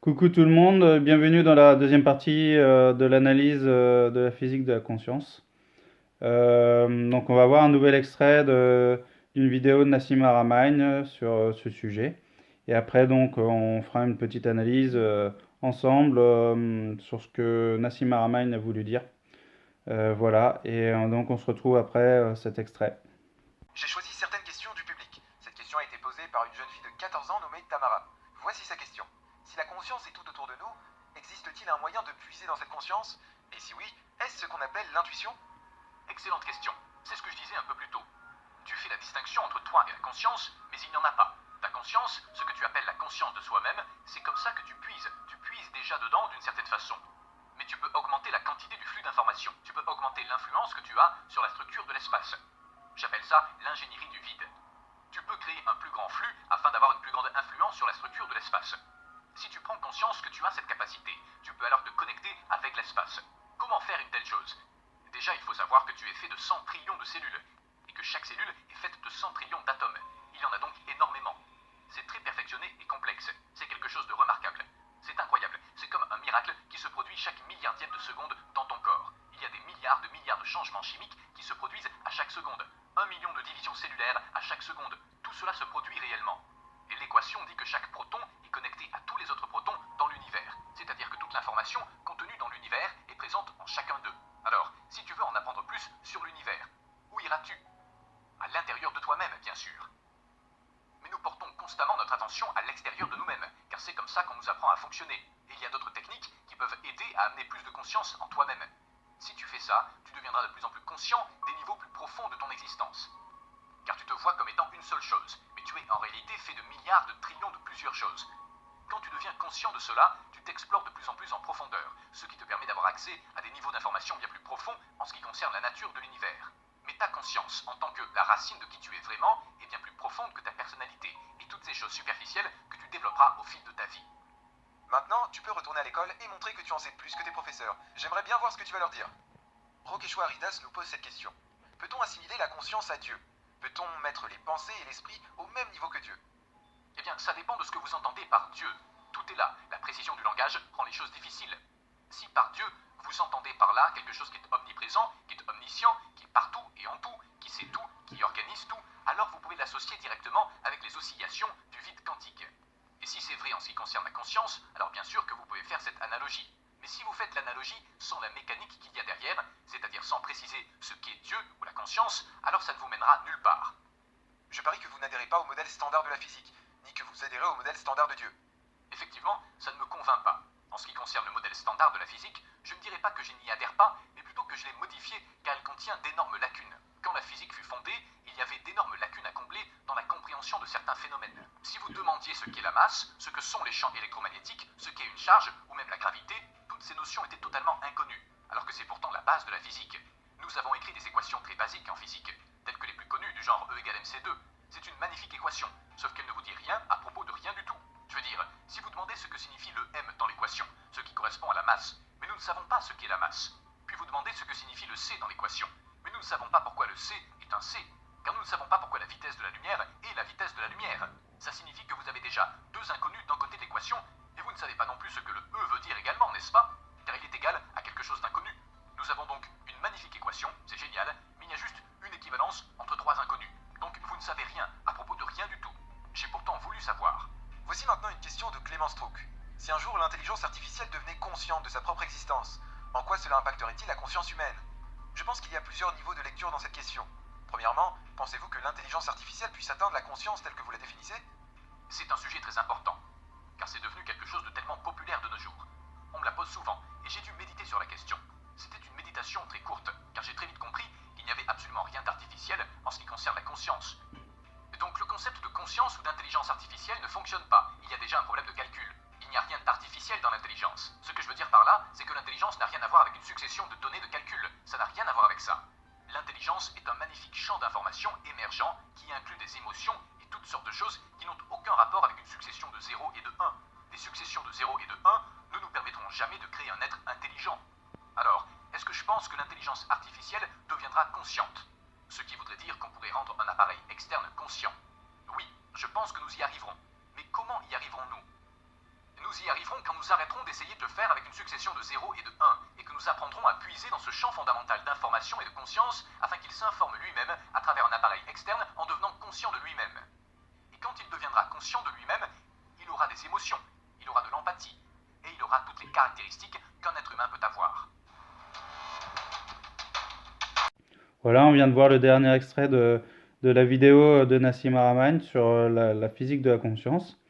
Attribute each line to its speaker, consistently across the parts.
Speaker 1: Coucou tout le monde, bienvenue dans la deuxième partie de l'analyse de la physique de la conscience. Donc on va voir un nouvel extrait d'une vidéo de Nassim Haramein sur ce sujet. Et après donc on fera une petite analyse ensemble sur ce que Nassim Haramein a voulu dire. Voilà, et donc on se retrouve après cet extrait.
Speaker 2: J'ai choisi certaines questions du public. Cette question a été posée par une jeune fille de 14 ans nommée Tamara. Voici sa question. Si la conscience est tout autour de nous, existe-t-il un moyen de puiser dans cette conscience? Et si oui, est-ce ce qu'on appelle l'intuition? Excellente question. C'est ce que je disais un peu plus tôt. Tu fais la distinction entre toi et la conscience, mais il n'y en a pas. Ta conscience, ce que tu appelles la conscience de soi-même, c'est comme ça que tu puises. Tu puises déjà dedans d'une certaine façon. Mais tu peux augmenter la quantité du flux d'informations. Tu peux augmenter l'influence que tu as sur la structure de l'espace. J'appelle ça l'ingénierie du vide. Tu peux créer un plus grand flux afin d'avoir une plus grande influence sur la structure de l'espace. Si tu prends conscience que tu as cette capacité, tu peux alors te connecter avec l'espace. Comment faire une telle chose? Déjà, il faut savoir que tu es fait de 100 trillions de cellules, et que chaque cellule est faite de 100 trillions d'atomes. Il y en a donc énormément. C'est très perfectionné et complexe. C'est quelque chose de remarquable. C'est incroyable. C'est comme un miracle qui se produit chaque milliardième de seconde dans ton corps. Il y a des milliards de changements chimiques qui se produisent à chaque seconde. 1 million de divisions cellulaires à chaque seconde. Tout cela se produit réellement. Et l'équation dit que chaque proton est connecté à tous les autres protons dans l'univers. C'est-à-dire que toute l'information contenue dans l'univers est présente en chacun d'eux. Alors, si tu veux en apprendre plus sur l'univers, où iras-tu? À l'intérieur de toi-même, bien sûr. Mais nous portons constamment notre attention à l'extérieur de nous-mêmes, car c'est comme ça qu'on nous apprend à fonctionner. Et il y a d'autres techniques qui peuvent aider à amener plus de conscience en toi-même. Si tu fais ça, tu deviendras de plus en plus conscient des niveaux plus profonds de ton existence. Car tu te vois comme étant une seule chose, mais tu es en réalité fait de milliards de trillions de plusieurs choses. Quand tu deviens conscient de cela, tu t'explores de plus en plus en profondeur, ce qui te permet d'avoir accès à des niveaux d'information bien plus profonds en ce qui concerne la nature de l'univers. Mais ta conscience, en tant que la racine de qui tu es vraiment, est bien plus profonde que ta personnalité et toutes ces choses superficielles que tu développeras au fil de ta vie. Maintenant, tu peux retourner à l'école et montrer que tu en sais plus que tes professeurs. J'aimerais bien voir ce que tu vas leur dire. Rokeshwa Aridas nous pose cette question. Peut-on assimiler la conscience à Dieu? Peut-on mettre les pensées et l'esprit au même niveau que Dieu? Eh bien, ça dépend de ce que vous entendez par Dieu. Tout est là. La précision du langage rend les choses difficiles. Si par Dieu, vous entendez par là quelque chose qui est omniprésent, qui est omniscient, qui est partout et en tout, qui sait tout, qui organise tout, alors vous pouvez l'associer directement avec les oscillations du vide quantique. Et si c'est vrai en ce qui concerne la conscience, alors bien sûr que vous pouvez faire cette analogie. Mais si vous faites l'analogie sans la mécanique qu'il y a derrière, c'est-à-dire sans préciser ce qu'est Dieu ou la conscience, alors ça ne vous mènera nulle part. Je parie que vous n'adhérez pas au modèle standard de la physique, ni que vous adhérez au modèle standard de Dieu. Effectivement, ça ne me convainc pas. En ce qui concerne le modèle standard de la physique, je ne dirais pas que je n'y adhère pas, mais plutôt que je l'ai modifié car il contient d'énormes lacunes. Quand la physique fut fondée, il y avait d'énormes lacunes à combler dans la compréhension de certains phénomènes. Si vous demandiez ce qu'est la masse, ce que sont les champs électromagnétiques, ce qu'est une charge, ou même la gravité, toutes ces notions étaient totalement inconnues, alors que c'est pourtant la base de la physique. Nous avons écrit des équations très basiques en physique, telles que les plus connues du genre E égale mc2. C'est une magnifique équation, sauf qu'elle ne vous dit rien à propos de rien du tout. Je veux dire, si vous demandez ce que signifie le m dans l'équation, ce qui correspond à la masse, mais nous ne savons pas ce qu'est la masse. Puis vous demandez ce que signifie le c dans l'équation, mais nous ne savons pas pourquoi le c est un c, car nous ne savons pas pourquoi la vitesse de la lumière est la vitesse de la lumière. Ça signifie que vous avez déjà deux inconnus d'un côté de l'équation, et vous ne savez pas non plus ce que le e veut dire également, n'est-ce pas? Car il est égal à quelque chose d'inconnu. Nous avons donc une magnifique équation, c'est génial, mais il y a juste une équivalence entre trois inconnus. Donc vous ne savez rien à propos de rien du tout. J'ai pourtant voulu savoir. Voici maintenant une question de Clément Strauch. Si un jour l'intelligence artificielle devenait consciente de sa propre existence, en quoi cela impacterait-il la conscience humaine? Je pense qu'il y a plusieurs niveaux de lecture dans cette question. Premièrement, pensez-vous que l'intelligence artificielle puisse atteindre la conscience telle que vous la définissez? C'est un sujet très important, car c'est devenu quelque chose de tellement populaire de nos jours. On me la pose souvent, et j'ai dû méditer sur la question. C'était une méditation très courte, car j'ai très vite compris qu'il n'y avait absolument rien d'artificiel en ce qui concerne la conscience. Donc le concept de conscience ou d'intelligence artificielle ne fonctionne pas. Il y a déjà un problème de calcul. Il n'y a rien d'artificiel dans l'intelligence. Ce que je veux dire par là, c'est que l'intelligence n'a rien à voir avec une succession de données de calcul. Ça n'a rien à voir avec ça. L'intelligence est un magnifique champ d'information émergent qui inclut des émotions et toutes sortes de choses qui n'ont aucun rapport avec une succession de 0 et de 1. Des successions de 0 et de 1 ne nous permettront jamais de créer un être intelligent. Alors, est-ce que je pense que l'intelligence artificielle deviendra consciente? Ce qui voudrait dire qu'on pourrait rendre un appareil externe conscient. Oui, je pense que nous y arriverons. Mais comment y arriverons-nous? Nous y arriverons quand nous arrêterons d'essayer de le faire avec une succession de 0 et de 1, et que nous apprendrons à puiser dans ce champ fondamental d'information et de conscience afin qu'il s'informe lui-même à travers un appareil externe en devenant conscient de lui-même. Et quand il deviendra conscient de lui-même, il aura des émotions, il aura de l'empathie, et il aura toutes les caractéristiques qu'un être humain peut avoir.
Speaker 1: Voilà, on vient de voir le dernier extrait de la vidéo de Nassim Haramein sur la physique de la conscience.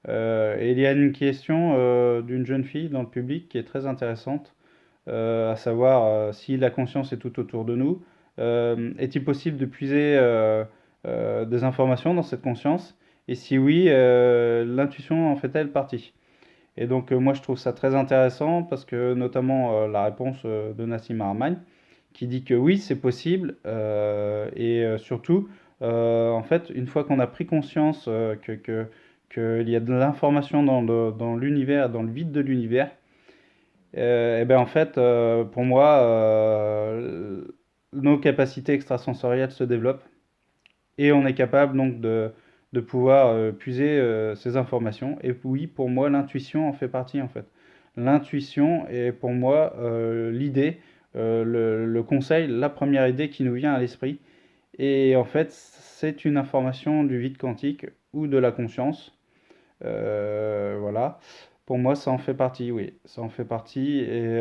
Speaker 1: Et il y a une question d'une jeune fille dans le public qui est très intéressante, à savoir si la conscience est tout autour de nous. Est-il possible de puiser des informations dans cette conscience? Et si oui, l'intuition en fait-elle partie? Et donc moi je trouve ça très intéressant parce que notamment la réponse de Nassim Haramein qui dit que oui c'est possible et surtout en fait une fois qu'on a pris conscience qu'il y a de l'information dans l'univers, dans le vide de l'univers, et ben en fait pour moi nos capacités extrasensorielles se développent et on est capable donc de pouvoir puiser ces informations. Et oui, pour moi, l'intuition en fait partie en fait. L'intuition est pour moi l'idée, le conseil, la première idée qui nous vient à l'esprit. Et en fait, c'est une information du vide quantique ou de la conscience. Voilà. Pour moi, ça en fait partie, oui. Ça en fait partie. Et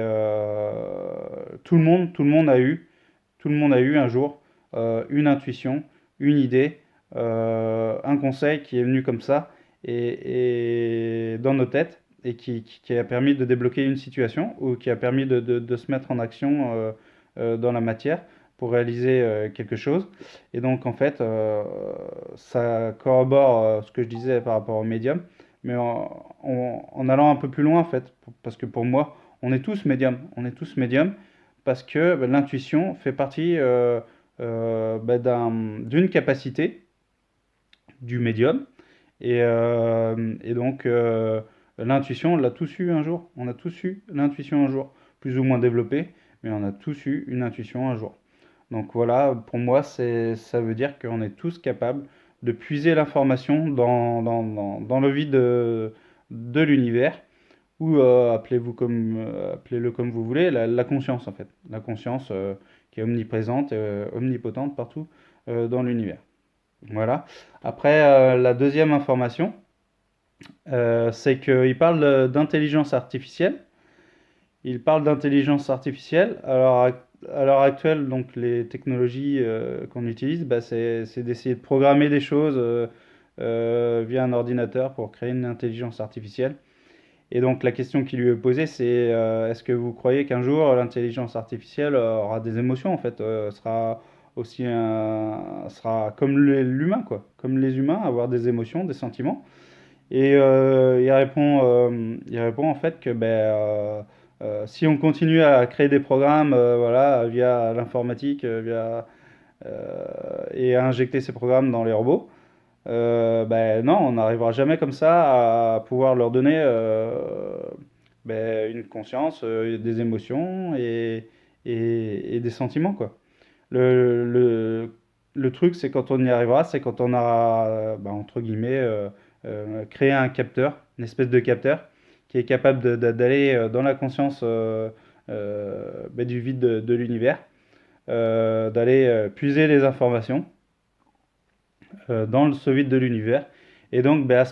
Speaker 1: tout le monde a eu un jour une intuition, une idée, un conseil qui est venu comme ça et dans nos têtes et qui a permis de débloquer une situation ou qui a permis de se mettre en action dans la matière pour réaliser quelque chose. Et donc en fait, ça corrobore ce que je disais par rapport au médium, mais en allant un peu plus loin en fait, parce que pour moi, on est tous médiums, parce que bah, l'intuition fait partie bah, d'une capacité du médium. Et donc, l'intuition, on l'a tous eu un jour. On a tous eu l'intuition un jour. Plus ou moins développée, mais on a tous eu une intuition un jour. Donc voilà, pour moi, ça veut dire qu'on est tous capables de puiser l'information dans le vide de l'univers, ou appelez-le comme vous voulez, la conscience en fait. La conscience qui est omniprésente, omnipotente partout dans l'univers. Voilà. Après, la deuxième information, c'est qu'il parle d'intelligence artificielle. Il parle d'intelligence artificielle. Alors, à l'heure actuelle, donc, les technologies qu'on utilise, bah, c'est d'essayer de programmer des choses via un ordinateur pour créer une intelligence artificielle. Et donc la question qui lui est posée, c'est est-ce que vous croyez qu'un jour l'intelligence artificielle aura des émotions en fait, sera comme l'humain quoi, comme les humains, avoir des émotions, des sentiments. Et il répond en fait que ben, si on continue à créer des programmes, voilà, via l'informatique, et à injecter ces programmes dans les robots, ben non, on n'arrivera jamais comme ça à pouvoir leur donner ben, une conscience, des émotions et des sentiments, quoi. Le, le, le truc, c'est quand on y arrivera, c'est quand on aura, ben, entre guillemets, créé un capteur, une espèce de capteur, qui est capable d'aller dans la conscience ben, du vide de l'univers, d'aller puiser les informations dans ce vide de l'univers. Et donc, ben,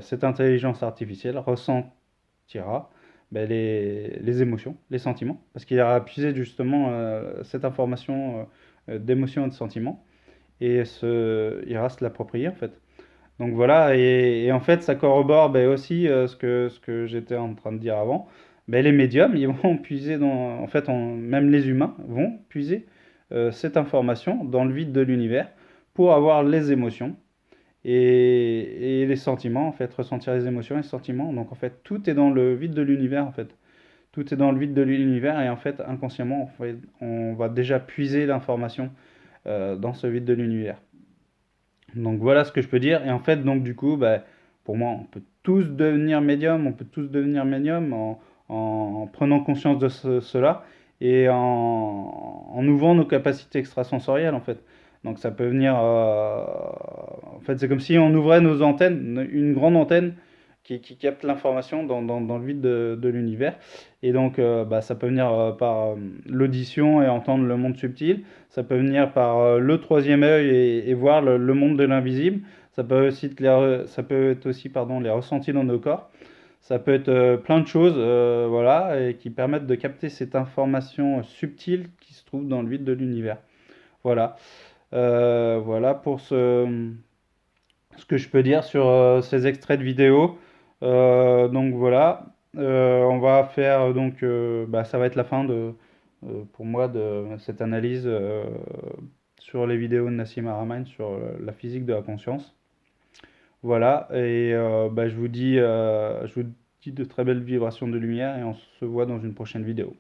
Speaker 1: cette intelligence artificielle ressentira ben, les émotions, les sentiments, parce qu'il aura puisé justement cette information d'émotions et de sentiments, et il ira se l'approprier en fait. Donc voilà, et en fait, ça corrobore ben, aussi ce que j'étais en train de dire avant. Ben, les médiums, ils vont puiser en fait, même les humains vont puiser cette information dans le vide de l'univers pour avoir les émotions et les sentiments, en fait, ressentir les émotions et les sentiments. Donc en fait, tout est dans le vide de l'univers, en fait. Tout est dans le vide de l'univers et en fait, inconsciemment, on va déjà puiser l'information dans ce vide de l'univers. Donc voilà ce que je peux dire. Et en fait, donc du coup, bah, pour moi, on peut tous devenir médium, on peut tous devenir médium en prenant conscience de cela et en ouvrant nos capacités extrasensorielles en fait. Donc ça peut venir... en fait, c'est comme si on ouvrait nos antennes, une grande antenne qui capte l'information dans le vide de l'univers. Et donc, bah, ça peut venir par l'audition et entendre le monde subtil. Ça peut venir par le troisième œil et voir le monde de l'invisible. Ça peut être aussi pardon, les ressentis dans nos corps. Ça peut être plein de choses voilà, et qui permettent de capter cette information subtile qui se trouve dans le vide de l'univers. Voilà. Voilà pour ce que je peux dire sur ces extraits de vidéos. Donc voilà. On va faire donc bah, ça va être la fin pour moi de cette analyse sur les vidéos de Nassim Haramein sur la physique de la conscience. Voilà, et bah, je vous dis de très belles vibrations de lumière et on se voit dans une prochaine vidéo.